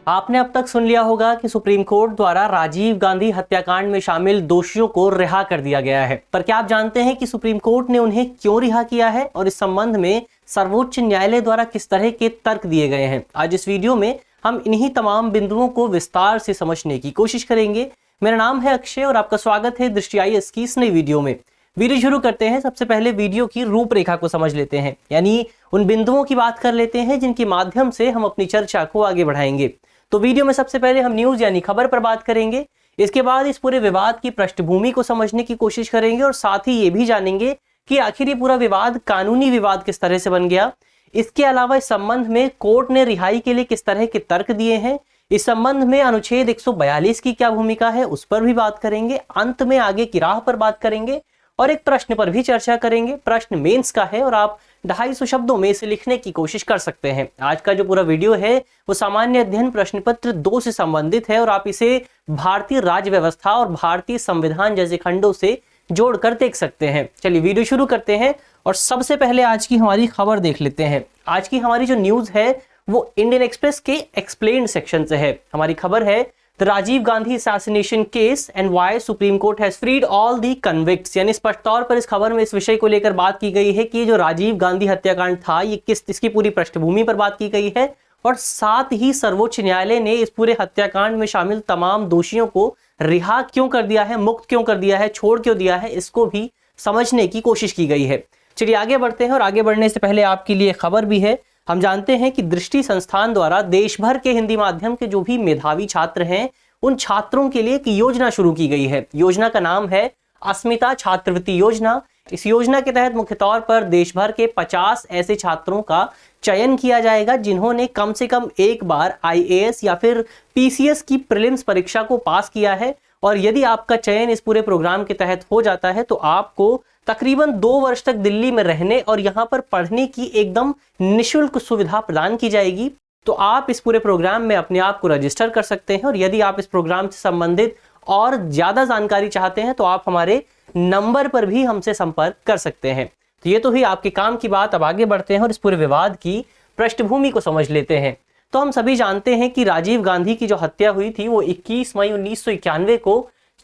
आपने अब तक सुन लिया होगा कि सुप्रीम कोर्ट द्वारा राजीव गांधी हत्याकांड में शामिल दोषियों को रिहा कर दिया गया है। पर क्या आप जानते हैं कि सुप्रीम कोर्ट ने उन्हें क्यों रिहा किया है और इस संबंध में सर्वोच्च न्यायालय द्वारा किस तरह के तर्क दिए गए हैं? आज इस वीडियो में हम इन्हीं तमाम बिंदुओं को विस्तार से समझने की कोशिश करेंगे। मेरा नाम है अक्षय और आपका स्वागत है दृष्टि IAS की इस नई वीडियो में। वीडियो शुरू करते हैं। सबसे पहले वीडियो की रूपरेखा को समझ लेते हैं, यानी उन बिंदुओं की बात कर लेते हैं जिनके माध्यम से हम अपनी चर्चा को आगे बढ़ाएंगे। तो वीडियो में सबसे पहले हम न्यूज यानी खबर पर बात करेंगे। इसके बाद इस पूरे विवाद की पृष्ठभूमि को समझने की कोशिश करेंगे और साथ ही ये भी जानेंगे कि आखिर ये पूरा विवाद कानूनी विवाद किस तरह से बन गया। इसके अलावा इस संबंध में कोर्ट ने रिहाई के लिए किस तरह के तर्क दिए हैं, इस संबंध में अनुच्छेद 142 की क्या भूमिका है उस पर भी बात करेंगे। अंत में आगे की राह पर बात करेंगे और एक प्रश्न पर भी चर्चा करेंगे। प्रश्न मेंस का है और आप 250 शब्दों में इसे लिखने की कोशिश कर सकते हैं। आज का जो पूरा वीडियो है वो सामान्य अध्ययन प्रश्न पत्र 2 से संबंधित है और आप इसे भारतीय राज्य व्यवस्था और भारतीय संविधान जैसे खंडों से जोड़कर देख सकते हैं। चलिए वीडियो शुरू करते हैं और सबसे पहले आज की हमारी खबर देख लेते हैं। आज की हमारी जो न्यूज है वो इंडियन एक्सप्रेस के एक्सप्लेन्ड सेक्शन से है। हमारी खबर है the Rajiv Gandhi assassination case and why supreme court has freed all the convicts. यानी स्पष्ट तौर पर इस खबर में इस विषय को लेकर बात की गई है कि जो राजीव गांधी हत्याकांड था ये इसकी पूरी पृष्ठभूमि पर बात की गई है और साथ ही सर्वोच्च न्यायालय ने इस पूरे हत्याकांड में शामिल तमाम दोषियों को रिहा क्यों कर दिया है, मुक्त क्यों कर दिया है, छोड़ क्यों दिया है, इसको भी समझने की कोशिश की गई है। चलिए आगे बढ़ते हैं और आगे बढ़ने से पहले आपके लिए खबर भी है। हम जानते हैं कि दृष्टि संस्थान द्वारा देश भर के हिंदी माध्यम के जो भी मेधावी छात्र हैं उन छात्रों के लिए एक योजना शुरू की गई है। योजना का नाम है अस्मिता छात्रवृत्ति योजना। इस योजना के तहत मुख्य तौर पर देश भर के 50 ऐसे छात्रों का चयन किया जाएगा जिन्होंने कम से कम एक बार IAS या फिर PCS की प्रीलिम्स परीक्षा को पास किया है। और यदि आपका चयन इस पूरे प्रोग्राम के तहत हो जाता है तो आपको तकरीबन 2 वर्ष तक दिल्ली में रहने और यहाँ पर पढ़ने की एकदम निःशुल्क सुविधा प्रदान की जाएगी। तो आप इस पूरे प्रोग्राम में अपने आप को रजिस्टर कर सकते हैं और यदि आप इस प्रोग्राम से संबंधित और ज्यादा जानकारी चाहते हैं तो आप हमारे नंबर पर भी हमसे संपर्क कर सकते हैं। तो ये तो ही आपके काम की बात। अब आगे बढ़ते हैं और इस पूरे विवाद की पृष्ठभूमि को समझ लेते हैं। तो हम सभी जानते हैं कि राजीव गांधी की जो हत्या हुई थी वो 21 मई 1991 को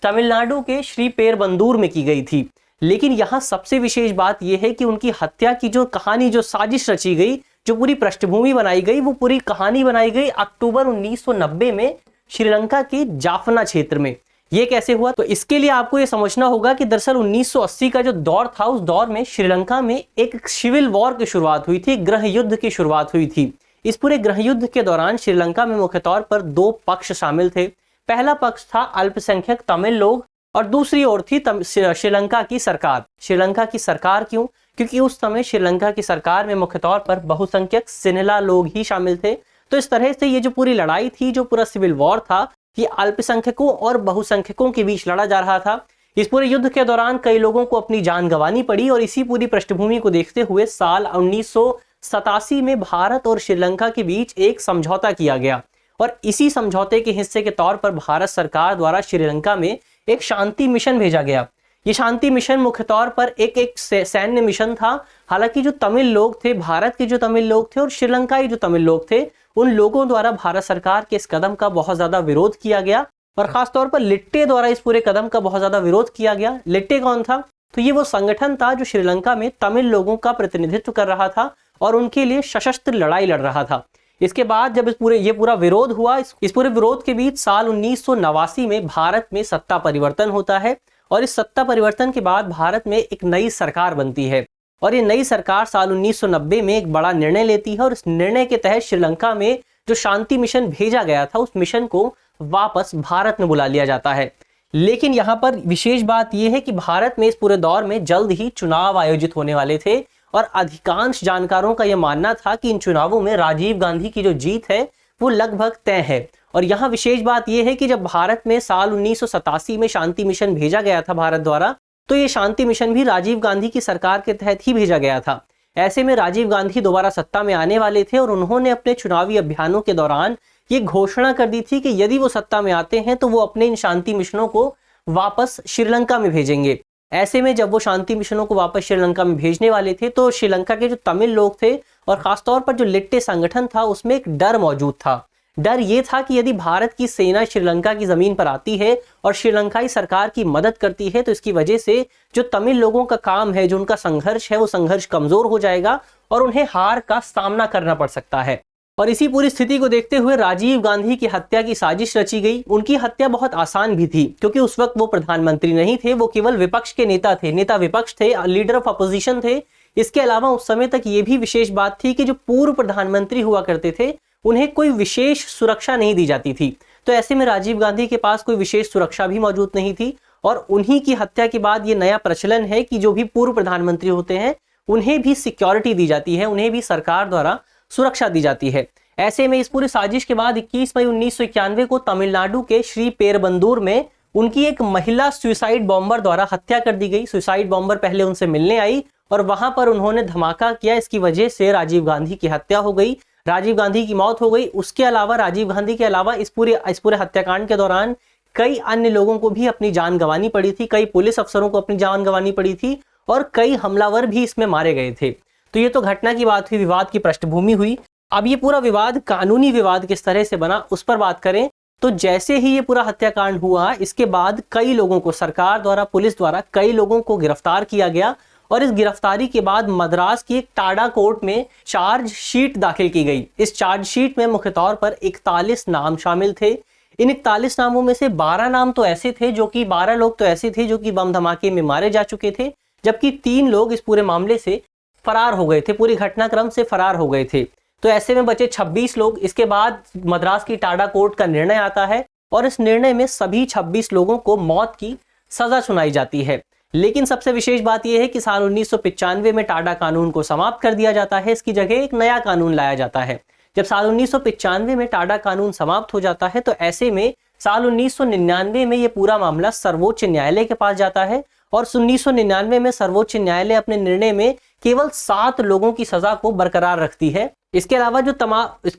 तमिलनाडु के श्री पेरबंदूर में की गई थी। लेकिन यहाँ सबसे विशेष बात यह है कि उनकी हत्या की जो कहानी, जो साजिश रची गई, जो पूरी पृष्ठभूमि बनाई गई, वो पूरी कहानी बनाई गई अक्टूबर 1990 में श्रीलंका के जाफना क्षेत्र में। ये कैसे हुआ? तो इसके लिए आपको ये समझना होगा कि दरअसल 1980 का जो दौर था उस दौर में श्रीलंका में एक सिविल वॉर की शुरुआत हुई थी, गृह युद्ध की शुरुआत हुई थी। इस पूरे गृह युद्ध के दौरान श्रीलंका में मुख्य तौर पर 2 पक्ष शामिल थे। पहला पक्ष था अल्पसंख्यक तमिल लोग और दूसरी ओर थी श्रीलंका की सरकार। श्रीलंका की सरकार क्यों? क्योंकि उस समय श्रीलंका की सरकार में मुख्य तौर पर बहुसंख्यक सिनेला लोग ही शामिल थे। तो इस तरह से ये जो पूरी लड़ाई थी, जो पूरा सिविल वॉर था, ये अल्पसंख्यकों और बहुसंख्यकों के बीच लड़ा जा रहा था। इस पूरे युद्ध के दौरान कई लोगों को अपनी जान गंवानी पड़ी और इसी पूरी पृष्ठभूमि को देखते हुए साल 1987 में भारत और श्रीलंका के बीच एक समझौता किया गया और इसी समझौते के हिस्से के तौर पर भारत सरकार द्वारा श्रीलंका में एक शांति मिशन भेजा गया। ये शांति मिशन मुख्य तौर पर एक सैन्य मिशन था। हालांकि जो तमिल लोग थे, भारत के जो तमिल लोग थे और श्रीलंकाई जो तमिल लोग थे, उन लोगों द्वारा भारत सरकार के इस कदम का बहुत ज्यादा विरोध किया गया और खासतौर पर लिट्टे द्वारा इस पूरे कदम का बहुत ज्यादा विरोध किया गया। लिट्टे कौन था? तो ये वो संगठन था जो श्रीलंका में तमिल लोगों का प्रतिनिधित्व कर रहा था और उनके लिए सशस्त्र लड़ाई लड़ रहा था। इसके बाद जब ये पूरा विरोध हुआ, इस पूरे विरोध के बीच साल 1989 में भारत में सत्ता परिवर्तन होता है और इस सत्ता परिवर्तन के बाद भारत में एक नई सरकार बनती है और ये नई सरकार साल 1990 में एक बड़ा निर्णय लेती है और इस निर्णय के तहत श्रीलंका में जो शांति मिशन भेजा गया था उस मिशन को वापस भारत में बुला लिया जाता है। लेकिन यहाँ पर विशेष बात यह है कि भारत में इस पूरे दौर में जल्द ही चुनाव आयोजित होने वाले थे और अधिकांश जानकारों का यह मानना था कि इन चुनावों में राजीव गांधी की जो जीत है वो लगभग तय है। और यहाँ विशेष बात यह है कि जब भारत में साल 1987 में शांति मिशन भेजा गया था भारत द्वारा, तो ये शांति मिशन भी राजीव गांधी की सरकार के तहत ही भेजा गया था। ऐसे में राजीव गांधी दोबारा सत्ता में आने वाले थे और उन्होंने अपने चुनावी अभियानों के दौरान ये घोषणा कर दी थी कि यदि वो सत्ता में आते हैं तो वो अपने इन शांति मिशनों को वापस श्रीलंका में भेजेंगे। ऐसे में जब वो शांति मिशनों को वापस श्रीलंका में भेजने वाले थे तो श्रीलंका के जो तमिल लोग थे और खासतौर पर जो लिट्टे संगठन था उसमें एक डर मौजूद था। डर ये था कि यदि भारत की सेना श्रीलंका की जमीन पर आती है और श्रीलंकाई सरकार की मदद करती है तो इसकी वजह से जो तमिल लोगों का काम है, जो उनका संघर्ष है, वो संघर्ष कमजोर हो जाएगा और उन्हें हार का सामना करना पड़ सकता है। और इसी पूरी स्थिति को देखते हुए राजीव गांधी की हत्या की साजिश रची गई। उनकी हत्या बहुत आसान भी थी क्योंकि उस वक्त वो प्रधानमंत्री नहीं थे, वो केवल विपक्ष के नेता थे, नेता विपक्ष थे, लीडर ऑफ अपोजिशन थे। इसके अलावा उस समय तक ये भी विशेष बात थी कि जो पूर्व प्रधानमंत्री हुआ करते थे उन्हें कोई विशेष सुरक्षा नहीं दी जाती थी। तो ऐसे में राजीव गांधी के पास कोई विशेष सुरक्षा भी मौजूद नहीं थी और उन्हीं की हत्या के बाद ये नया प्रचलन है कि जो भी पूर्व प्रधानमंत्री होते हैं उन्हें भी सिक्योरिटी दी जाती है, उन्हें भी सरकार द्वारा सुरक्षा दी जाती है। ऐसे में इस पूरी साजिश के बाद 21 मई 1991 को तमिलनाडु के श्री पेरबंदूर में उनकी एक महिला सुसाइड बॉम्बर द्वारा हत्या कर दी गई। सुसाइड बॉम्बर पहले उनसे मिलने आई और वहां पर उन्होंने धमाका किया। इसकी वजह से राजीव गांधी की हत्या हो गई, राजीव गांधी की मौत हो गई। उसके अलावा राजीव गांधी के अलावा इस पूरे हत्याकांड के दौरान कई अन्य लोगों को भी अपनी जान गंवानी पड़ी थी, कई पुलिस अफसरों को अपनी जान गंवानी पड़ी थी और कई हमलावर भी इसमें मारे गए थे। तो ये तो घटना की बात हुई, विवाद की पृष्ठभूमि हुई। अब ये पूरा विवाद कानूनी विवाद किस तरह से बना उस पर बात करें तो जैसे ही ये पूरा हत्याकांड हुआ इसके बाद कई लोगों को सरकार द्वारा, पुलिस द्वारा कई लोगों को गिरफ्तार किया गया और इस गिरफ्तारी के बाद मद्रास की एक टाडा कोर्ट में चार्जशीट दाखिल की गई। इस चार्जशीट में मुख्य तौर पर 41 नाम शामिल थे। इन 41 नामों में से 12 नाम तो ऐसे थे जो कि 12 लोग तो ऐसे थे जो कि बम धमाके में मारे जा चुके थे, जबकि 3 लोग इस पूरे मामले से फरार हो गए थे, पूरी घटनाक्रम से फरार हो गए थे। तो ऐसे में बचे 26 लोग। इसके बाद मद्रास की टाडा कोर्ट का निर्णय आता है और इस निर्णय में सभी 26 लोगों को मौत की सजा सुनाई जाती है। लेकिन सबसे विशेष बात यह है कि साल 1995 में टाडा कानून को समाप्त कर दिया जाता है, इसकी जगह एक नया कानून लाया जाता है। जब साल 1995 में टाडा कानून समाप्त हो जाता है तो ऐसे में साल 1999 में यह पूरा मामला सर्वोच्च न्यायालय के पास जाता है और 1999 में सर्वोच्च न्यायालय अपने निर्णय में केवल 7 लोगों की सजा को बरकरार रखती है। इसके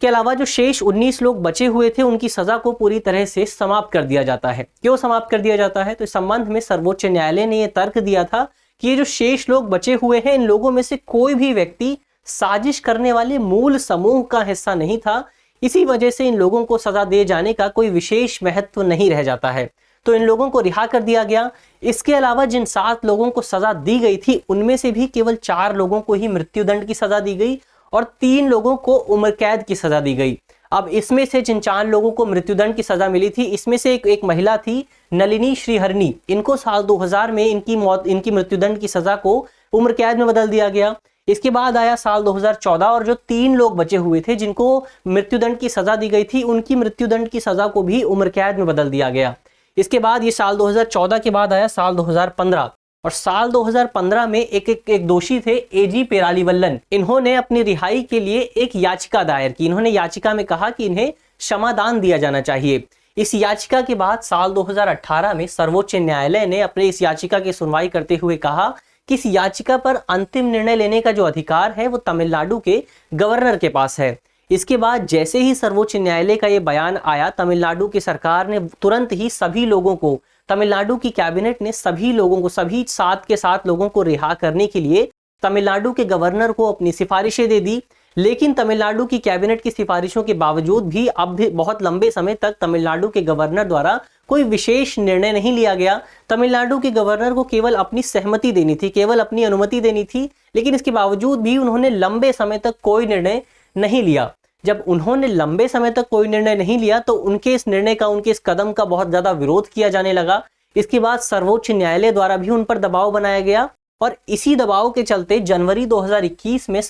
अलावा जो शेष 19 लोग बचे हुए थे उनकी सजा को पूरी तरह से समाप्त कर दिया जाता है। क्यों समाप्त कर दिया जाता है? तो इस संबंध में सर्वोच्च न्यायालय ने यह तर्क दिया था कि ये जो शेष लोग बचे हुए हैं इन लोगों में से कोई भी व्यक्ति साजिश करने वाले मूल समूह का हिस्सा नहीं था। इसी वजह से इन लोगों को सजा दे जाने का कोई विशेष महत्व नहीं रह जाता है, तो इन लोगों को रिहा कर दिया गया। इसके अलावा जिन 7 लोगों को सजा दी गई थी उनमें से भी केवल 4 लोगों को ही मृत्युदंड की सजा दी गई और 3 लोगों को उम्र कैद की सजा दी गई। अब इसमें से जिन 4 लोगों को मृत्युदंड की सजा मिली थी इसमें से एक महिला थी नलिनी श्रीहरनी। इनको साल 2000 में इनकी मृत्युदंड की सजा को उम्र कैद में बदल दिया गया। इसके बाद आया साल 2014 और जो 3 लोग बचे हुए थे जिनको मृत्युदंड की सजा दी गई थी उनकी मृत्युदंड की सजा को भी उम्र कैद में बदल दिया गया। इसके बाद ये साल 2014 के बाद आया साल 2015 और साल 2015 में एक दोषी थे एजी पेरालीवल्लन। इन्होंने अपनी रिहाई के लिए एक याचिका दायर की। इन्होंने याचिका में कहा कि इन्हें क्षमादान दिया जाना चाहिए। इस याचिका के बाद साल 2018 में सर्वोच्च न्यायालय ने अपने इस याचिका की सुनवाई करते हुए कहा कि इस याचिका पर अंतिम निर्णय लेने का जो अधिकार है वो तमिलनाडु के गवर्नर के पास है। इसके बाद जैसे ही सर्वोच्च न्यायालय का ये बयान आया, तमिलनाडु की सरकार ने तुरंत ही सभी लोगों को, तमिलनाडु की कैबिनेट ने सभी लोगों को, सभी 7 के 7 लोगों को रिहा करने के लिए तमिलनाडु के गवर्नर को अपनी सिफारिशें दे दी। लेकिन तमिलनाडु की कैबिनेट की सिफारिशों के बावजूद भी अब भी बहुत लंबे समय तक तमिलनाडु के गवर्नर द्वारा कोई विशेष निर्णय नहीं लिया गया। तमिलनाडु के गवर्नर को केवल अपनी सहमति देनी थी, केवल अपनी अनुमति देनी थी, लेकिन इसके बावजूद भी उन्होंने लंबे समय तक कोई निर्णय नहीं लिया। जब उन्होंने लंबे समय तक कोई निर्णय नहीं लिया तो उनके इस निर्णय का, उनके इस कदम का बहुत ज्यादा विरोध किया जाने लगा। इसके बाद सर्वोच्च न्यायालय द्वारा भी उन पर दबाव बनाया गया और इसी दबाव के चलते जनवरी 2021 में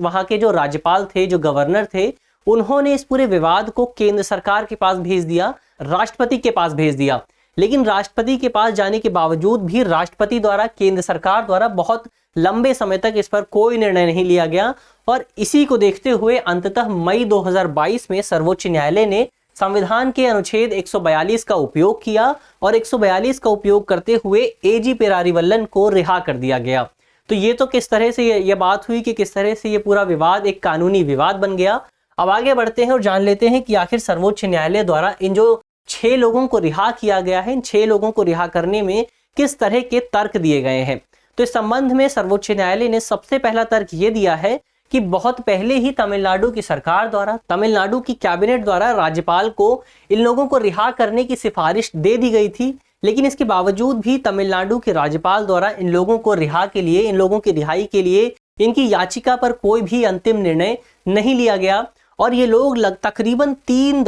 वहां के जो राज्यपाल थे, जो गवर्नर थे, उन्होंने इस पूरे विवाद को केंद्र सरकार के पास भेज दिया, राष्ट्रपति के पास भेज दिया। लेकिन राष्ट्रपति के पास जाने के बावजूद भी राष्ट्रपति द्वारा, केंद्र सरकार द्वारा बहुत लंबे समय तक इस पर कोई निर्णय नहीं लिया गया और इसी को देखते हुए अंततः मई 2022 में सर्वोच्च न्यायालय ने संविधान के अनुच्छेद 142 का उपयोग किया और 142 का उपयोग करते हुए एजी पेरारीवल्लन को रिहा कर दिया गया। तो ये तो किस तरह से ये बात हुई कि किस तरह से ये पूरा विवाद एक कानूनी विवाद बन गया। अब आगे बढ़ते हैं और जान लेते हैं कि आखिर सर्वोच्च न्यायालय द्वारा इन जो 6 लोगों को रिहा किया गया है, इन 6 लोगों को रिहा करने में किस तरह के तर्क दिए गए हैं। तो इस संबंध में सर्वोच्च न्यायालय ने सबसे पहला तर्क ये दिया है कि बहुत पहले ही तमिलनाडु की सरकार द्वारा, तमिलनाडु की कैबिनेट द्वारा राज्यपाल को इन लोगों को रिहा करने की सिफारिश दे दी गई थी, लेकिन इसके बावजूद भी तमिलनाडु के राज्यपाल द्वारा इन लोगों को रिहा के लिए, इन लोगों की रिहाई के लिए इनकी याचिका पर कोई भी अंतिम निर्णय नहीं लिया गया और ये लोग तकरीबन 3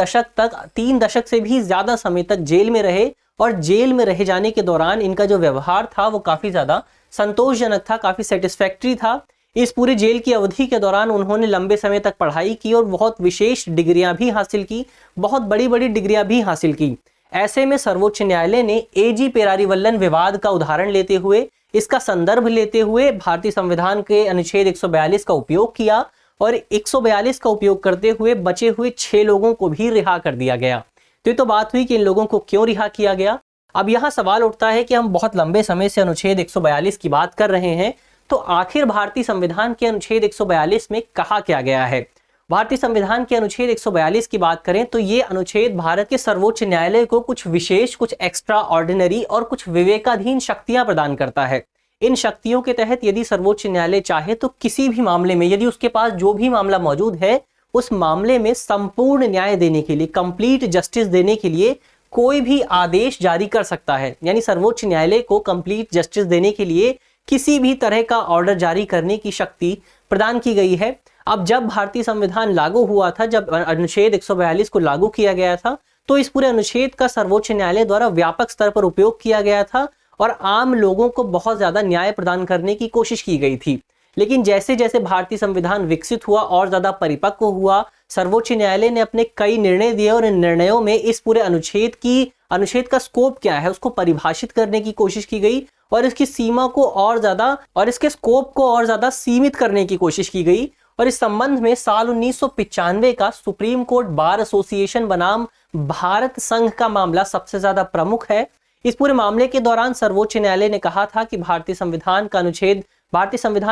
दशक से भी ज्यादा समय तक जेल में रहे और जेल में रह जाने के दौरान इनका जो व्यवहार था वो काफी ज्यादा संतोषजनक था, काफी सेटिस्फैक्ट्री था। इस पूरे जेल की अवधि के दौरान उन्होंने लंबे समय तक पढ़ाई की और बहुत विशेष डिग्रियां भी हासिल की, बहुत बड़ी बड़ी डिग्रियां भी हासिल की। ऐसे में सर्वोच्च न्यायालय ने एजी पेरारीवल्लन विवाद का उदाहरण लेते हुए, इसका संदर्भ लेते हुए भारतीय संविधान के अनुच्छेद 142 का उपयोग किया और 142 का उपयोग करते हुए बचे हुए 6 लोगों को भी रिहा कर दिया गया। तो ये तो बात हुई कि इन लोगों को क्यों रिहा किया गया। अब यहाँ सवाल उठता है कि हम बहुत लंबे समय से अनुच्छेद 142 की बात कर रहे हैं, तो आखिर भारतीय संविधान के अनुच्छेद 142 में कहा क्या गया है। भारतीय संविधान के अनुच्छेद 142 की बात करें तो ये अनुच्छेद भारत के सर्वोच्च न्यायालय को कुछ विशेष, कुछ एक्स्ट्रा ऑर्डिनरी और कुछ विवेकाधीन शक्तियां प्रदान करता है। इन शक्तियों के तहत यदि सर्वोच्च न्यायालय चाहे तो किसी भी मामले में, यदि उसके पास जो भी मामला मौजूद है उस मामले में संपूर्ण न्याय देने के लिए, कंप्लीट जस्टिस देने के लिए कोई भी आदेश जारी कर सकता है। यानी सर्वोच्च न्यायालय को कंप्लीट जस्टिस देने के लिए किसी भी तरह का ऑर्डर जारी करने की शक्ति प्रदान की गई है। अब जब भारतीय संविधान लागू हुआ था, जब अनुच्छेद 142 को लागू किया गया था, तो इस पूरे अनुच्छेद का सर्वोच्च न्यायालय द्वारा व्यापक स्तर पर उपयोग किया गया था और आम लोगों को बहुत ज्यादा न्याय प्रदान करने की कोशिश की गई थी। लेकिन जैसे जैसे भारतीय संविधान विकसित हुआ और ज्यादा परिपक्व हुआ, सर्वोच्च न्यायालय ने अपने कई निर्णय दिए और इन निर्णयों में इस पूरे अनुच्छेद का स्कोप क्या है उसको परिभाषित करने की कोशिश की गई और इसकी सीमा को और ज्यादा और इसके स्कोप को और ज्यादा सीमित करने की कोशिश की गई। और इस संबंध में साल 1995 का सुप्रीम कोर्ट बार एसोसिएशन बनाम भारत संघ का मामला सबसे ज्यादा प्रमुख है। इस पूरे मामले के दौरान सर्वोच्च न्यायालय ने कहा था कि भारतीय संविधान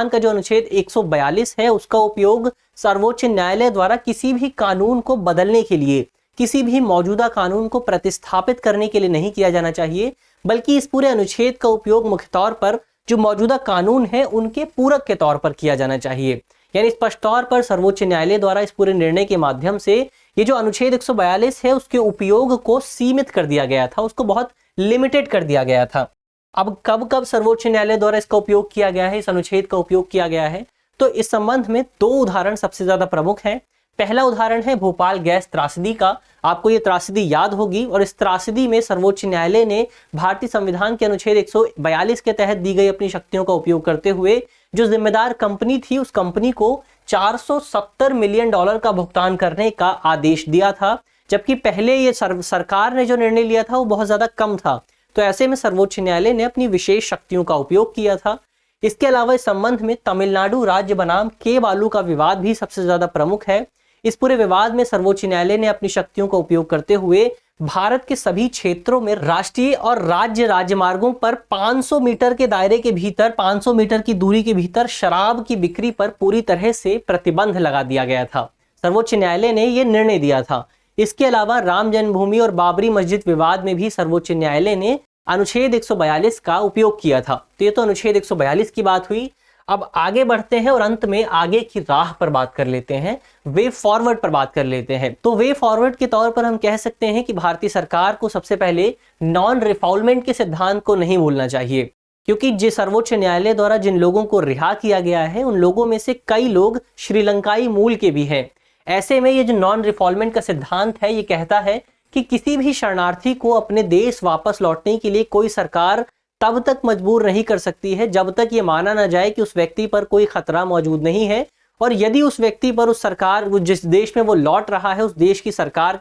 का जो अनुच्छेद 142 है उसका उपयोग सर्वोच्च न्यायालय द्वारा किसी भी कानून को बदलने के लिए, किसी भी मौजूदा कानून को प्रतिस्थापित करने के लिए नहीं किया जाना चाहिए, बल्कि इस पूरे अनुच्छेद का उपयोग मुख्य तौर पर जो मौजूदा कानून है उनके पूरक के तौर पर किया जाना चाहिए। यानी स्पष्ट तौर पर सर्वोच्च न्यायालय द्वारा इस पूरे निर्णय के माध्यम से ये जो अनुच्छेद 142 है उसके उपयोग को सीमित कर दिया गया था, उसको बहुत लिमिटेड कर दिया गया था। अब कब सर्वोच्च न्यायालय द्वारा इसका उपयोग किया गया है, इस अनुच्छेद का उपयोग किया गया है, तो इस संबंध में 2 उदाहरण सबसे ज्यादा प्रमुख हैं। पहला उदाहरण है भोपाल गैस त्रासदी का। आपको ये त्रासदी याद होगी और इस त्रासदी में सर्वोच्च न्यायालय ने भारतीय संविधान के अनुच्छेद 142 के तहत दी गई अपनी शक्तियों का उपयोग करते हुए जो जिम्मेदार कंपनी थी उस कंपनी को $470 मिलियन का भुगतान करने का आदेश दिया था, जबकि पहले ये सरकार ने जो निर्णय लिया था वो बहुत ज्यादा कम था। तो ऐसे में सर्वोच्च न्यायालय ने अपनी विशेष शक्तियों का उपयोग किया था। इसके अलावा इस संबंध में तमिलनाडु राज्य बनाम के बालू का विवाद भी सबसे ज्यादा प्रमुख है। इस पूरे विवाद में सर्वोच्च न्यायालय ने अपनी शक्तियों का उपयोग करते हुए भारत के सभी क्षेत्रों में राष्ट्रीय और राज्य राजमार्गों पर 500 मीटर के दायरे के भीतर, 500 मीटर की दूरी के भीतर शराब की बिक्री पर पूरी तरह से प्रतिबंध लगा दिया गया था। सर्वोच्च न्यायालय ने यह निर्णय दिया था। इसके अलावा राम जन्मभूमि और बाबरी मस्जिद विवाद में भी सर्वोच्च न्यायालय ने अनुच्छेद 142 का उपयोग किया था। तो ये तो अनुच्छेद 142 की बात हुई। अब आगे बढ़ते हैं और अंत में आगे की राह पर बात कर लेते हैं, वे फॉरवर्ड पर बात कर लेते हैं। तो वे फॉरवर्ड के तौर पर हम कह सकते हैं कि भारतीय सरकार को सबसे पहले नॉन रिफॉल्वमेंट के सिद्धांत को नहीं भूलना चाहिए, क्योंकि जिस सर्वोच्च न्यायालय द्वारा जिन लोगों को रिहा किया गया है उन लोगों में से कई लोग श्रीलंकाई मूल के भी हैं। ऐसे में ये जो नॉन रिफॉल्वमेंट का सिद्धांत है ये कहता है कि किसी भी शरणार्थी को अपने देश वापस लौटने के लिए कोई सरकार तब तक मजबूर नहीं कर सकती है जब तक ये माना ना जाए कि उस व्यक्ति पर कोई खतरा मौजूद नहीं है, और यदि उस व्यक्ति पर जिस देश में वो लौट रहा है उस देश की सरकार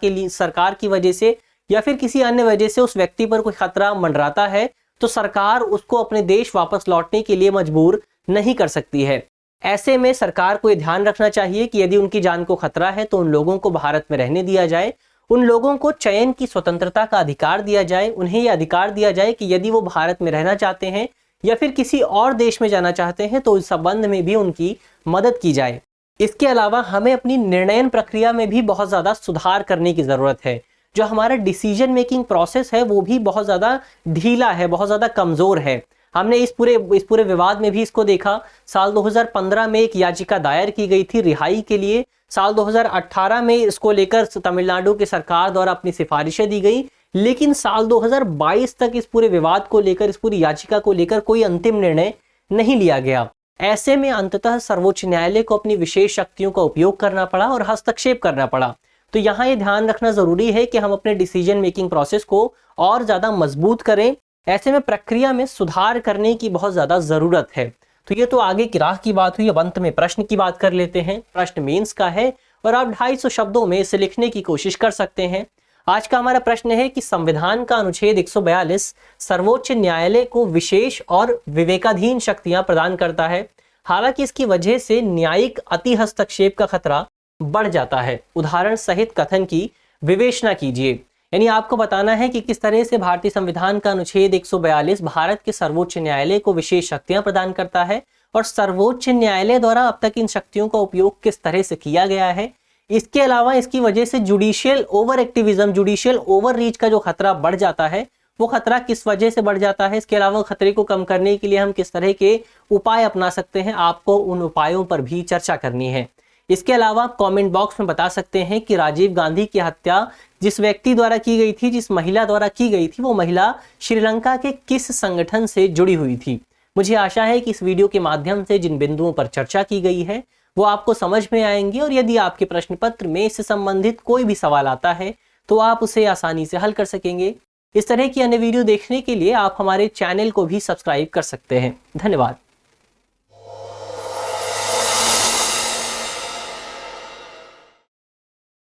की वजह से या फिर किसी अन्य वजह से उस व्यक्ति पर कोई खतरा मंडराता है तो सरकार उसको अपने देश वापस लौटने के लिए मजबूर नहीं कर सकती है। ऐसे में सरकार को ये ध्यान रखना चाहिए कि यदि उनकी जान को खतरा है तो उन लोगों को भारत में रहने दिया जाए, उन लोगों को चयन की स्वतंत्रता का अधिकार दिया जाए, उन्हें यह अधिकार दिया जाए कि यदि वो भारत में रहना चाहते हैं या फिर किसी और देश में जाना चाहते हैं तो इस संबंध में भी उनकी मदद की जाए। इसके अलावा हमें अपनी निर्णयन प्रक्रिया में भी बहुत ज्यादा सुधार करने की जरूरत है। जो हमारा डिसीजन मेकिंग प्रोसेस है वो भी बहुत ज्यादा ढीला है, बहुत ज्यादा कमजोर है। हमने इस पूरे विवाद में भी इसको देखा। साल 2015 में एक याचिका दायर की गई थी रिहाई के लिए। साल 2018 में इसको लेकर तमिलनाडु की सरकार द्वारा अपनी सिफारिशें दी गई, लेकिन साल 2022 तक इस पूरे विवाद को लेकर, इस पूरी याचिका को लेकर कोई अंतिम निर्णय नहीं लिया गया। ऐसे में अंततः सर्वोच्च न्यायालय को अपनी विशेष शक्तियों का उपयोग करना पड़ा और हस्तक्षेप करना पड़ा। तो यहाँ ये ध्यान रखना जरूरी है कि हम अपने डिसीजन मेकिंग प्रोसेस को और ज्यादा मजबूत करें। ऐसे में प्रक्रिया में सुधार करने की बहुत ज्यादा जरूरत है। तो ये तो आगे की राह की बात हुई। अब अंत में प्रश्न की बात कर लेते हैं। प्रश्न मेंस का है और आप 250 शब्दों में इसे लिखने की कोशिश कर सकते हैं। आज का हमारा प्रश्न है कि संविधान का अनुच्छेद 142 सर्वोच्च न्यायालय को विशेष और विवेकाधीन शक्तियां प्रदान करता है, हालांकि इसकी वजह से न्यायिक अति हस्तक्षेप का खतरा बढ़ जाता है। उदाहरण सहित कथन की विवेचना कीजिए। यानी आपको बताना है कि किस तरह से भारतीय संविधान का अनुच्छेद 142 भारत के सर्वोच्च न्यायालय को विशेष शक्तियां प्रदान करता है और सर्वोच्च न्यायालय द्वारा अब तक इन शक्तियों का उपयोग किस तरह से किया गया है। इसके अलावा इसकी वजह से judicial over activism, judicial over reach का जो खतरा बढ़ जाता है, वो खतरा किस वजह से बढ़ जाता है। इसके अलावा खतरे को कम करने के लिए हम किस तरह के उपाय अपना सकते हैं, आपको उन उपायों पर भी चर्चा करनी है। इसके अलावा आप कमेंट बॉक्स में बता सकते हैं कि राजीव गांधी की हत्या जिस व्यक्ति द्वारा की गई थी, जिस महिला द्वारा की गई थी, वो महिला श्रीलंका के किस संगठन से जुड़ी हुई थी। मुझे आशा है कि इस वीडियो के माध्यम से जिन बिंदुओं पर चर्चा की गई है वो आपको समझ में आएंगे और यदि आपके प्रश्न पत्र में इससे संबंधित कोई भी सवाल आता है तो आप उसे आसानी से हल कर सकेंगे। इस तरह की अन्य वीडियो देखने के लिए आप हमारे चैनल को भी सब्सक्राइब कर सकते हैं। धन्यवाद।